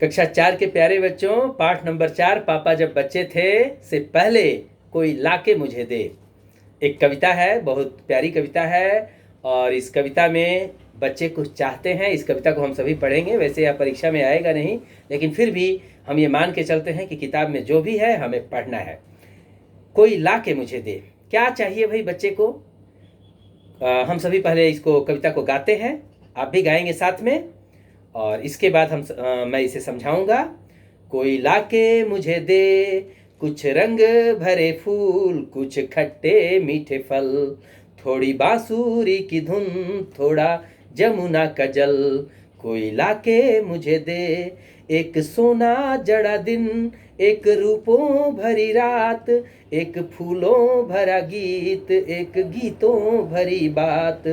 कक्षा 4 के प्यारे बच्चों, पाठ नंबर 4, पापा जब बच्चे थे से पहले कोई लाके मुझे दे। एक कविता है, बहुत प्यारी कविता है और इस कविता में बच्चे कुछ चाहते हैं। इस कविता को हम सभी पढ़ेंगे, वैसे यह परीक्षा में आएगा नहीं, लेकिन फिर भी हम ये मान के चलते हैं कि किताब में जो भी है हमें पढ़ना है। कोई लाके मुझे दे, क्या चाहिए भाई बच्चे को? हम सभी पहले इसको कविता को गाते हैं, आप भी गाएंगे साथ में, और इसके बाद मैं इसे समझाऊंगा। कोई लाके मुझे दे कुछ रंग भरे फूल, कुछ खट्टे मीठे फल, थोड़ी बांसुरी की धुन, थोड़ा जमुना का जल। कोई लाके मुझे दे एक सोना जड़ा दिन, एक रूपों भरी रात, एक फूलों भरा गीत, एक गीतों भरी बात।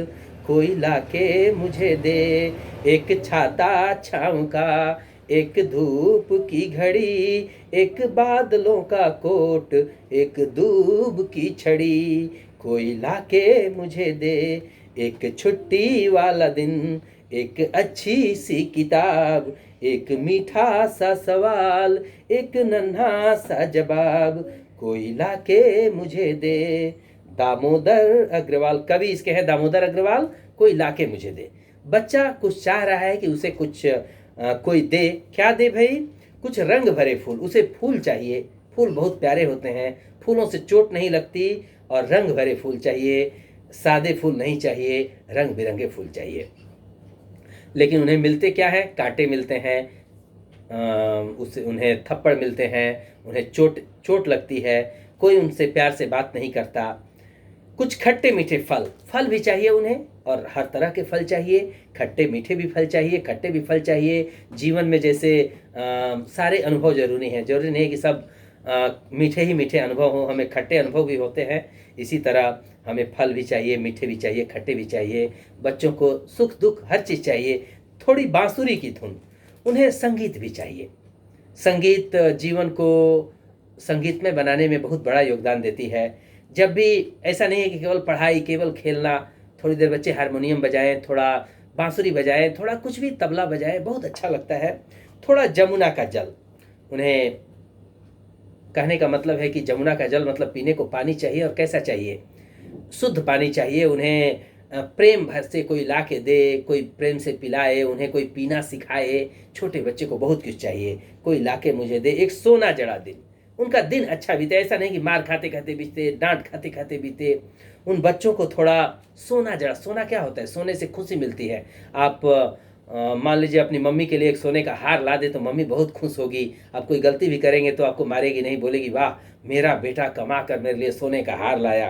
कोई लाके मुझे दे एक छाता छाँव का, एक धूप की घड़ी, एक बादलों का कोट, एक दूब की छड़ी। कोई लाके मुझे दे एक छुट्टी वाला दिन, एक अच्छी सी किताब, एक मीठा सा सवाल, एक नन्हा सा जवाब। कोई लाके मुझे दे। दामोदर अग्रवाल, कवि इसके हैं दामोदर अग्रवाल। कोई लाके मुझे दे। बच्चा कुछ चाह रहा है कि उसे कुछ कोई दे। क्या दे भाई? कुछ रंग भरे फूल, उसे फूल चाहिए। फूल बहुत प्यारे होते हैं, फूलों से चोट नहीं लगती, और रंग भरे फूल चाहिए। सादे फूल नहीं चाहिए, रंग बिरंगे फूल चाहिए। लेकिन उन्हें मिलते क्या है? कांटे मिलते हैं, उन्हें थप्पड़ मिलते हैं, उन्हें चोट लगती है, कोई उनसे प्यार से बात नहीं करता। कुछ खट्टे मीठे फल भी चाहिए उन्हें, और हर तरह के फल चाहिए। खट्टे मीठे भी फल चाहिए, खट्टे भी फल चाहिए। जीवन में जैसे सारे अनुभव जरूरी हैं, जरूरी नहीं है कि सब मीठे ही मीठे अनुभव हों, हमें खट्टे अनुभव भी होते हैं। इसी तरह हमें फल भी चाहिए, मीठे भी चाहिए, खट्टे भी चाहिए। बच्चों को सुख दुख हर चीज़ चाहिए। थोड़ी बांसुरी की धुन, उन्हें संगीत भी चाहिए। संगीत जीवन को संगीतमय बनाने में बहुत बड़ा योगदान देती है। जब भी ऐसा नहीं है कि केवल पढ़ाई, केवल खेलना। थोड़ी देर बच्चे हारमोनियम बजाएं, थोड़ा बांसुरी बजाएं, थोड़ा कुछ भी तबला बजाएं, बहुत अच्छा लगता है। थोड़ा जमुना का जल, उन्हें कहने का मतलब है कि जमुना का जल मतलब पीने को पानी चाहिए, और कैसा चाहिए? शुद्ध पानी चाहिए। उन्हें प्रेम भर से कोई ला के दे, कोई प्रेम से पिलाए, उन्हें कोई पीना सिखाए। छोटे बच्चे को बहुत कुछ चाहिए। कोई ला के मुझे दे एक सोना जड़ा दिन, उनका दिन अच्छा बीते। ऐसा नहीं कि मार खाते खाते बीते, डांट खाते खाते बीते। उन बच्चों को थोड़ा सोना जड़ा, सोना क्या होता है? सोने से खुशी मिलती है। आप मान लीजिए अपनी मम्मी के लिए एक सोने का हार ला दे तो मम्मी बहुत खुश होगी। आप कोई गलती भी करेंगे तो आपको मारेगी नहीं, बोलेगी वाह मेरा बेटा कमा कर मेरे लिए सोने का हार लाया।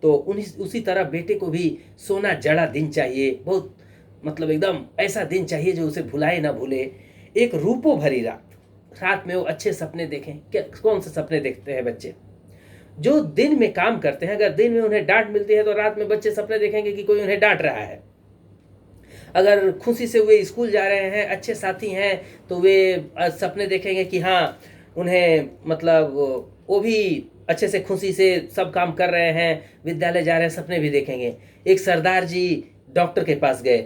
तो उसी तरह बेटे को भी सोना जड़ा दिन चाहिए। बहुत मतलब एकदम ऐसा दिन चाहिए जो उसे भुलाए ना भूले। एक रूपों भरी रात, रात में वो अच्छे सपने देखें। क्या कौन से सपने देखते हैं बच्चे? जो दिन में काम करते हैं। अगर दिन में उन्हें डांट मिलती है तो रात में बच्चे सपने देखेंगे कि कोई उन्हें डांट रहा है। अगर खुशी से वे स्कूल जा रहे हैं, अच्छे साथी हैं, तो वे सपने देखेंगे कि हाँ उन्हें मतलब वो भी अच्छे से खुशी से सब काम कर रहे हैं, विद्यालय जा रहे हैं, सपने भी देखेंगे। एक सरदार जी डॉक्टर के पास गए।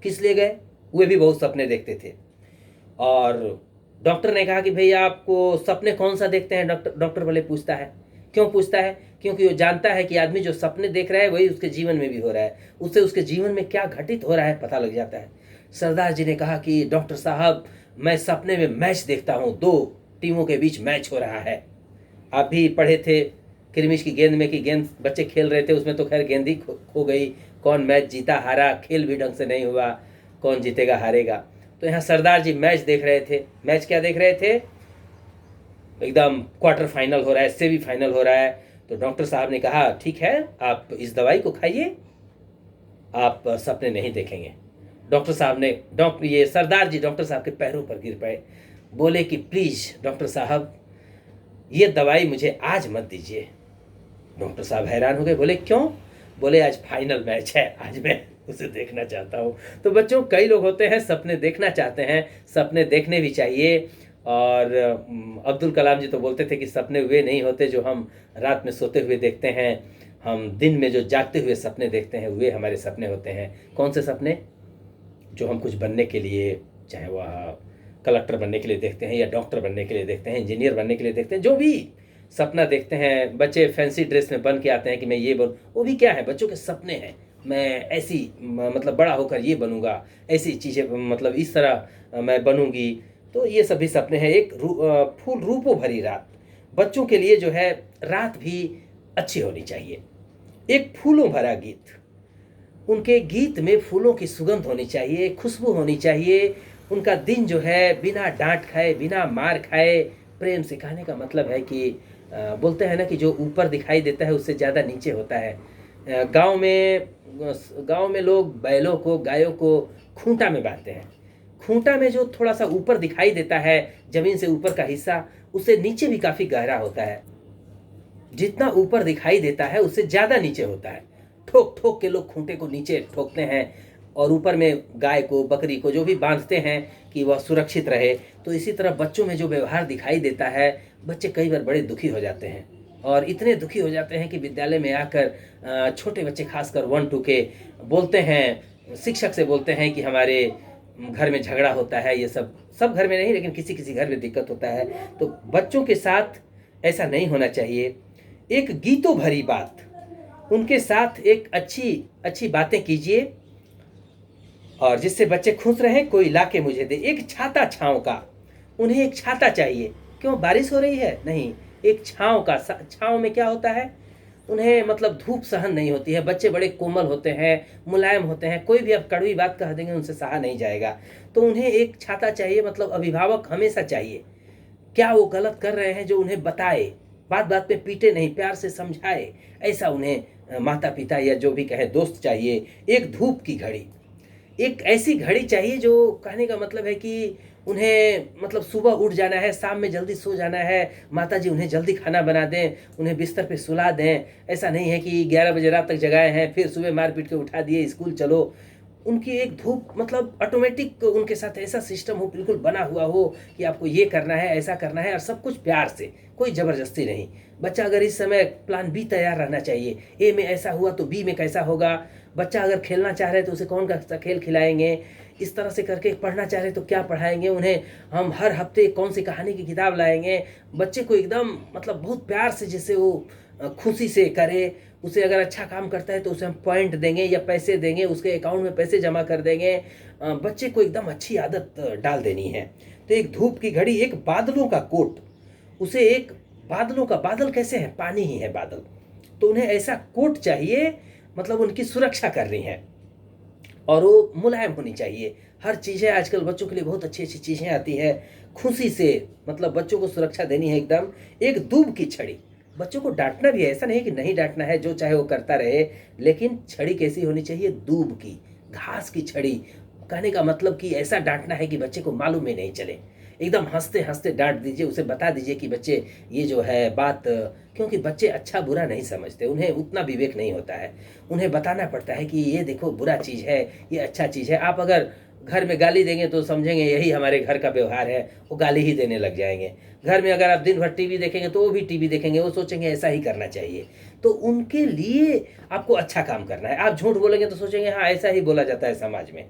किस लिए गए? वे भी बहुत सपने देखते थे, और डॉक्टर ने कहा कि भैया आपको सपने कौन सा देखते हैं? डॉक्टर बोले पूछता है। क्यों पूछता है? क्योंकि वो जानता है कि आदमी जो सपने देख रहा है वही उसके जीवन में भी हो रहा है। उससे उसके जीवन में क्या घटित हो रहा है पता लग जाता है। सरदार जी ने कहा कि डॉक्टर साहब मैं सपने में मैच देखता हूँ, दो टीमों के बीच मैच हो रहा है। आप भी पढ़े थे क्रिमिश की गेंद में कि गेंद बच्चे खेल रहे थे, उसमें तो खैर गेंद ही खो गई। कौन मैच जीता हारा, खेल भी ढंग से नहीं हुआ, कौन जीतेगा हारेगा। तो यहाँ सरदार जी मैच देख रहे थे। मैच क्या देख रहे थे? एकदम क्वार्टर फाइनल हो रहा है, सेमीफाइनल हो रहा है। तो डॉक्टर साहब ने कहा ठीक है आप इस दवाई को खाइए, आप सपने नहीं देखेंगे। डॉक्टर साहब ने ये सरदार जी डॉक्टर साहब के पैरों पर गिर पड़े, बोले कि प्लीज डॉक्टर साहब ये दवाई मुझे आज मत दीजिए। डॉक्टर साहब हैरान हो गए, बोले क्यों? बोले आज फाइनल मैच है, आज मैं उसे देखना चाहता हूँ। तो बच्चों कई लोग होते हैं सपने देखना चाहते हैं, सपने देखने भी चाहिए। और अब्दुल कलाम जी तो बोलते थे कि सपने वे नहीं होते जो हम रात में सोते हुए देखते हैं, हम दिन में जो जागते हुए सपने देखते हैं वे हमारे सपने होते हैं। कौन से सपने? जो हम कुछ बनने के लिए, चाहे वह कलेक्टर बनने के लिए देखते हैं या डॉक्टर बनने के लिए देखते हैं, इंजीनियर बनने के लिए देखते हैं, जो भी सपना देखते हैं। बच्चे फैंसी ड्रेस में बन के आते हैं कि मैं ये बनूँ, वो भी क्या है, बच्चों के सपने हैं। मैं ऐसी मतलब बड़ा होकर ये बनूंगा, ऐसी चीज़ें मतलब इस तरह मैं बनूंगी। तो ये सभी सपने हैं। एक फूल रूपों भरी रात, बच्चों के लिए जो है रात भी अच्छी होनी चाहिए। एक फूलों भरा गीत, उनके गीत में फूलों की सुगंध होनी चाहिए, खुशबू होनी चाहिए। उनका दिन जो है बिना डांट खाए, बिना मार खाए, प्रेम से। कहने का मतलब है कि बोलते हैं ना कि जो ऊपर दिखाई देता है उससे ज़्यादा नीचे होता है। गांव में लोग बैलों को, गायों को खूंटा में बांधते हैं। खूंटा में जो थोड़ा सा ऊपर दिखाई देता है, जमीन से ऊपर का हिस्सा, उससे नीचे भी काफ़ी गहरा होता है। जितना ऊपर दिखाई देता है उससे ज़्यादा नीचे होता है। ठोक ठोक के लोग खूंटे को नीचे ठोकते हैं और ऊपर में गाय को, बकरी को जो भी बांधते हैं कि वह सुरक्षित रहे। तो इसी तरह बच्चों में जो व्यवहार दिखाई देता है, बच्चे कई बार बड़े दुखी हो जाते हैं और इतने दुखी हो जाते हैं कि विद्यालय में आकर छोटे बच्चे खासकर 1-2 के बोलते हैं, शिक्षक से बोलते हैं कि हमारे घर में झगड़ा होता है। ये सब घर में नहीं, लेकिन किसी किसी घर में दिक्कत होता है। तो बच्चों के साथ ऐसा नहीं होना चाहिए। एक गीतों भरी बात, उनके साथ एक अच्छी अच्छी बातें कीजिए और जिससे बच्चे खुश रहें। कोई ला के मुझे दे एक छाता छाँव का, उन्हें एक छाता चाहिए। क्यों, बारिश हो रही है? नहीं, एक छाँव का। छाँव में क्या होता है, उन्हें मतलब धूप सहन नहीं होती है। बच्चे बड़े कोमल होते हैं, मुलायम होते हैं, कोई भी अब कड़वी बात कह देंगे उनसे सहा नहीं जाएगा। तो उन्हें एक छाता चाहिए, मतलब अभिभावक हमेशा चाहिए। क्या वो गलत कर रहे हैं जो उन्हें बताए, बात बात पे पीटे नहीं, प्यार से समझाए। ऐसा उन्हें माता पिता या जो भी कहे दोस्त चाहिए। एक धूप की घड़ी, एक ऐसी घड़ी चाहिए जो, कहने का मतलब है कि उन्हें मतलब सुबह उठ जाना है, शाम में जल्दी सो जाना है, माताजी उन्हें जल्दी खाना बना दें, उन्हें बिस्तर पे सुला दें। ऐसा नहीं है कि 11 बजे रात तक जगाए हैं, फिर सुबह मार पीट के उठा दिए, स्कूल चलो। उनकी एक धूप, मतलब ऑटोमेटिक उनके साथ ऐसा सिस्टम हो, बिल्कुल बना हुआ हो कि आपको ये करना है, ऐसा करना है, और सब कुछ प्यार से, कोई ज़बरदस्ती नहीं। बच्चा अगर इस समय प्लान बी तैयार रहना चाहिए, ए में ऐसा हुआ तो बी में कैसा होगा। बच्चा अगर खेलना चाह रहे तो उसे कौन सा खेल खिलाएंगे, इस तरह से करके। पढ़ना चाह रहे तो क्या पढ़ाएंगे उन्हें, हम हर हफ्ते कौन सी कहानी की किताब लाएंगे। बच्चे को एकदम मतलब बहुत प्यार से, जिससे वो खुशी से करे। उसे अगर अच्छा काम करता है तो उसे हम पॉइंट देंगे या पैसे देंगे, उसके अकाउंट में पैसे जमा कर देंगे। बच्चे को एकदम अच्छी आदत डाल देनी है। तो एक धूप की घड़ी, एक बादलों का कोट, उसे एक बादलों का, बादल कैसे है, पानी ही है बादल, तो उन्हें ऐसा कोट चाहिए, मतलब उनकी सुरक्षा कर रही है। और वो मुलायम होनी चाहिए। हर चीज़ें आजकल बच्चों के लिए बहुत अच्छी अच्छी चीज़ें आती है, खुशी से, मतलब बच्चों को सुरक्षा देनी है एकदम। एक दूब की छड़ी, बच्चों को डांटना भी है, ऐसा नहीं कि नहीं डांटना है, जो चाहे वो करता रहे, लेकिन छड़ी कैसी होनी चाहिए, दूब की, घास की छड़ी। कहने का मतलब कि ऐसा डांटना है कि बच्चे को मालूम ही नहीं चले। एकदम हंसते हंसते डांट दीजिए, उसे बता दीजिए कि बच्चे ये जो है बात, क्योंकि बच्चे अच्छा बुरा नहीं समझते, उन्हें उतना विवेक नहीं होता है। उन्हें बताना पड़ता है कि ये देखो बुरा चीज़ है, ये अच्छा चीज़ है। आप अगर घर में गाली देंगे तो समझेंगे यही हमारे घर का व्यवहार है, वो गाली ही देने लग जाएंगे। घर में अगर आप दिन भर टीवी देखेंगे तो वो भी टीवी देखेंगे, वो सोचेंगे ऐसा ही करना चाहिए। तो उनके लिए आपको अच्छा काम करना है। आप झूठ बोलेंगे तो सोचेंगे हाँ ऐसा ही बोला जाता है समाज में।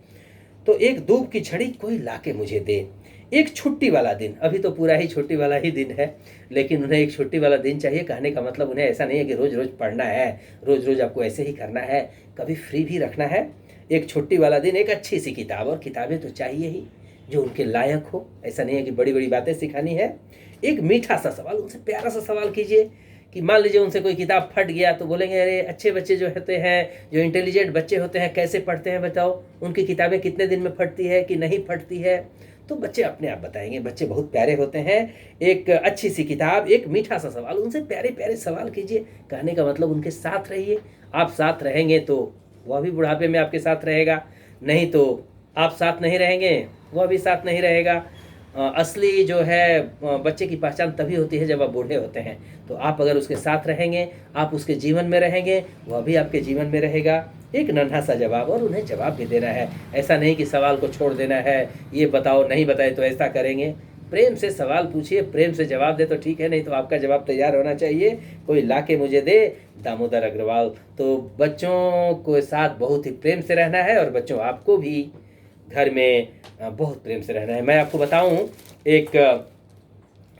तो एक दूब की छड़ी कोई लाके मुझे दे। एक छुट्टी वाला दिन, अभी तो पूरा ही छुट्टी वाला ही दिन है, लेकिन उन्हें एक छुट्टी वाला दिन चाहिए। कहने का मतलब उन्हें ऐसा नहीं है कि रोज़ रोज़ पढ़ना है, रोज़ रोज़ आपको ऐसे ही करना है, कभी फ्री भी रखना है। एक छुट्टी वाला दिन, एक अच्छी सी किताब, और किताबें तो चाहिए ही जो उनके लायक हो, ऐसा नहीं है कि बड़ी बड़ी बातें सिखानी है। एक मीठा सा सवाल, उनसे प्यारा सा सवाल कीजिए कि मान लीजिए उनसे कोई किताब फट गया तो बोलेंगे अरे अच्छे बच्चे जो होते हैं, जो इंटेलिजेंट बच्चे होते हैं, कैसे पढ़ते हैं बताओ, उनकी किताबें कितने दिन में फटती है कि नहीं फटती है। तो बच्चे अपने आप बताएंगे, बच्चे बहुत प्यारे होते हैं। एक अच्छी सी किताब, एक मीठा सा सवाल, उनसे प्यारे प्यारे सवाल कीजिए। कहने का मतलब उनके साथ रहिए। आप साथ रहेंगे तो वह भी बुढ़ापे में आपके साथ रहेगा, नहीं तो आप साथ नहीं रहेंगे वह भी साथ नहीं रहेगा। असली जो है बच्चे की पहचान तभी होती है जब आप बूढ़े होते हैं। तो आप अगर उसके साथ रहेंगे, आप उसके जीवन में रहेंगे, वह भी आपके जीवन में रहेगा। एक नन्हा सा जवाब, और उन्हें जवाब भी देना है। ऐसा नहीं कि सवाल को छोड़ देना है, ये बताओ, नहीं बताए तो ऐसा करेंगे। प्रेम से सवाल पूछिए, प्रेम से जवाब दे तो ठीक है, नहीं तो आपका जवाब तैयार होना चाहिए, कोई ला के मुझे दे, दामोदर अग्रवाल। तो बच्चों को साथ बहुत ही प्रेम से रहना है, और बच्चों आपको भी घर में बहुत प्रेम से रहना है। मैं आपको बताऊं, एक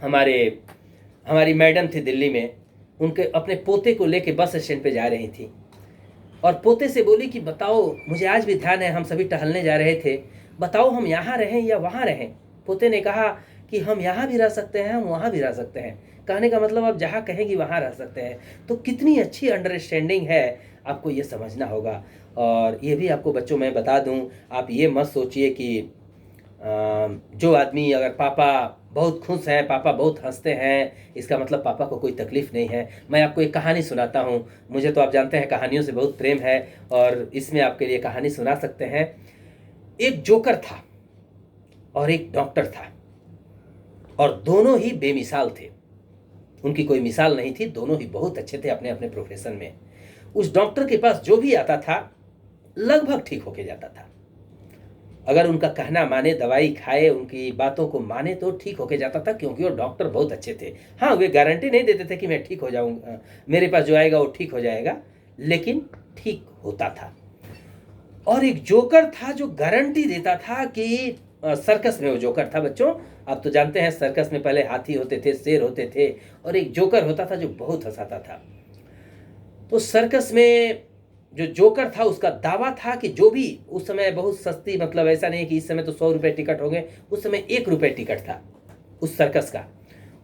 हमारी मैडम थी दिल्ली में, उनके अपने पोते को लेके बस स्टैंड पे जा रही थी और पोते से बोली कि बताओ, मुझे आज भी ध्यान है हम सभी टहलने जा रहे थे, बताओ हम यहाँ रहें या वहाँ रहें। पोते ने कहा कि हम यहाँ भी रह सकते हैं, हम वहाँ भी रह सकते हैं। कहने का मतलब आप जहाँ कहेंगी वहाँ रह सकते हैं। तो कितनी अच्छी अंडरस्टैंडिंग है, आपको ये समझना होगा। और ये भी आपको बच्चों मैं बता दूं, आप ये मत सोचिए कि जो आदमी, अगर पापा बहुत खुश हैं, पापा बहुत हंसते हैं, इसका मतलब पापा को कोई तकलीफ़ नहीं है। मैं आपको एक कहानी सुनाता हूँ। मुझे तो आप जानते हैं कहानियों से बहुत प्रेम है, और इसमें आपके लिए कहानी सुना सकते हैं। एक जोकर था और एक डॉक्टर था, और दोनों ही बेमिसाल थे। उनकी कोई मिसाल नहीं थी, दोनों ही बहुत अच्छे थे अपने अपने प्रोफेशन में। उस डॉक्टर के पास जो भी आता था लगभग ठीक होके जाता था। अगर उनका कहना माने, दवाई खाए, उनकी बातों को माने तो ठीक होके जाता था, क्योंकि वो डॉक्टर बहुत अच्छे थे। हाँ, वे गारंटी नहीं देते थे कि मैं ठीक हो जाऊंगा, मेरे पास जो आएगा वो ठीक हो जाएगा, लेकिन ठीक होता था। और एक जोकर था जो गारंटी देता था कि सर्कस में वो जोकर था बच्चों। आप तो जानते हैं सर्कस में पहले हाथी होते थे, शेर होते थे, और एक जोकर होता था जो बहुत हंसाता था। तो सर्कस में जो जोकर था उसका दावा था कि जो भी, उस समय बहुत सस्ती, मतलब ऐसा नहीं कि इस समय तो 100 रुपये टिकट हो गए, उस समय 1 रुपये टिकट था उस सर्कस का।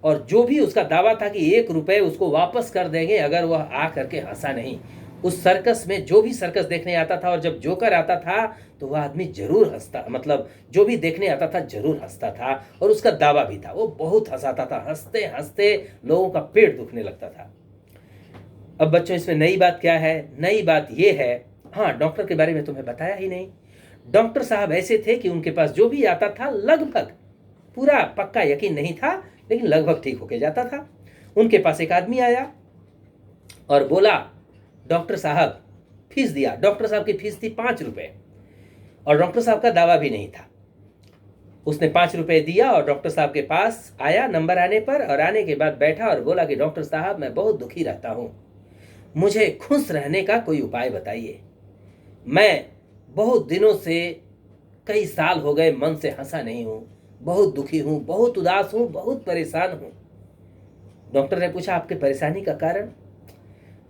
और जो भी उसका दावा था कि 1 रुपये उसको वापस कर देंगे अगर वह आ करके हंसा नहीं। उस सर्कस में जो भी सर्कस देखने आता था और जब जोकर आता था तो वह आदमी जरूर हंसता, मतलब जो भी देखने आता था जरूर हंसता था, और उसका दावा भी था, वो बहुत हंसाता था। हंसते हंसते लोगों का पेट दुखने लगता था। अब बच्चों इसमें नई बात क्या है? नई बात ये है, हाँ, डॉक्टर के बारे में तुम्हें बताया ही नहीं। डॉक्टर साहब ऐसे थे कि उनके पास जो भी आता था लगभग, पूरा पक्का यकीन नहीं था, लेकिन लगभग ठीक होके जाता था। उनके पास एक आदमी आया और बोला, डॉक्टर साहब, फीस दिया। डॉक्टर साहब की फीस थी 5 रुपये, और डॉक्टर साहब का दावा भी नहीं था। उसने 5 रुपये दिया और डॉक्टर साहब के पास आया नंबर आने पर, और आने के बाद बैठा और बोला कि डॉक्टर साहब, मैं बहुत दुखी रहता हूँ, मुझे खुश रहने का कोई उपाय बताइए। मैं बहुत दिनों से, कई साल हो गए, मन से हंसा नहीं हूँ, बहुत दुखी हूँ, बहुत उदास हूँ, बहुत परेशान हूँ। डॉक्टर ने पूछा, आपके परेशानी का कारण?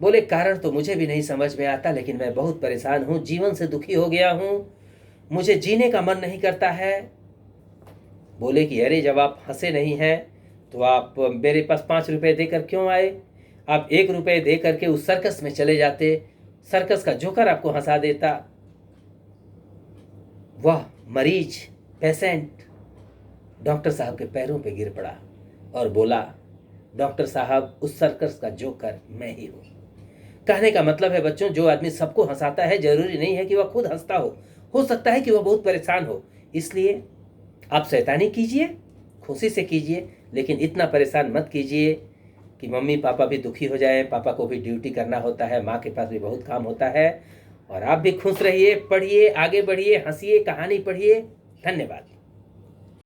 बोले, कारण तो मुझे भी नहीं समझ में आता, लेकिन मैं बहुत परेशान हूँ, जीवन से दुखी हो गया हूँ, मुझे जीने का मन नहीं करता है। बोले कि अरे, जब आप हंसे नहीं हैं तो आप मेरे पास 5 रुपये देकर क्यों आए? आप 1 रुपये दे करके उस सर्कस में चले जाते, सर्कस का जोकर आपको हंसा देता। वह मरीज, पेशेंट, डॉक्टर साहब के पैरों पे गिर पड़ा और बोला, डॉक्टर साहब, उस सर्कस का जोकर मैं ही हूँ। कहने का मतलब है बच्चों, जो आदमी सबको हंसाता है जरूरी नहीं है कि वह खुद हंसता हो सकता है कि वह बहुत परेशान हो। इसलिए आप शैतानी कीजिए, खुशी से कीजिए, लेकिन इतना परेशान मत कीजिए कि मम्मी पापा भी दुखी हो जाए। पापा को भी ड्यूटी करना होता है, माँ के पास भी बहुत काम होता है। और आप भी खुश रहिए, पढ़िए, आगे बढ़िए, हंसिए, कहानी पढ़िए। धन्यवाद।